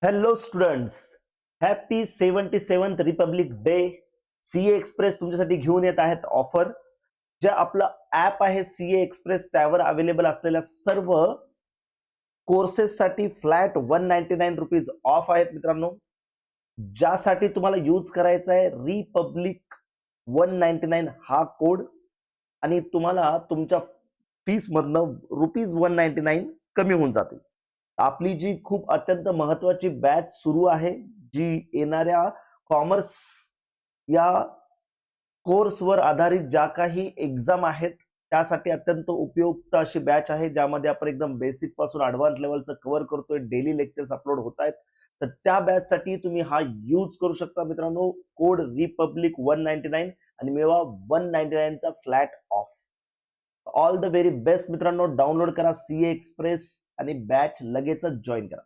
Hello students, happy 77th Republic day. CA express तुमच्यासाठी घेऊन येत आहेत ऑफर. जे आपलं ऍप आहे सीए एक्सप्रेस त्यावर अवेलेबल असलेल्या सर्व कोर्सेस साठी फ्लॅट 199 रुपीज ऑफ आहेत मित्रांनो. ज्यासाठी तुम्हाला यूज करायचा आहे रिपब्लिक 199 हा कोड आणि तुम्हाला तुमच्या फीस मधनं ₹199 कमी होऊन जाते. आपली जी खूप अत्यंत महत्वाची बॅच सुरू आहे, जी येणाऱ्या कॉमर्स या कोर्सवर आधारित ज्या काही एक्झाम आहेत त्यासाठी अत्यंत उपयुक्त अशी बॅच आहे, ज्यामध्ये आपण एकदम बेसिक पासून ऍडव्हान्स लेवलचं कव्हर करतोय. डेली लेक्चर्स अपलोड होत आहेत. तर त्या बॅच साठी तुम्ही हा यूज करू शकता मित्रांनो. कोड रिपब्लिक 199 आणि मिळवा 199 चा flat of. All the very best मित्रांनो. डाउनलोड करा सीए एक्सप्रेस आणि बॅच लगेचच जॉईन करा.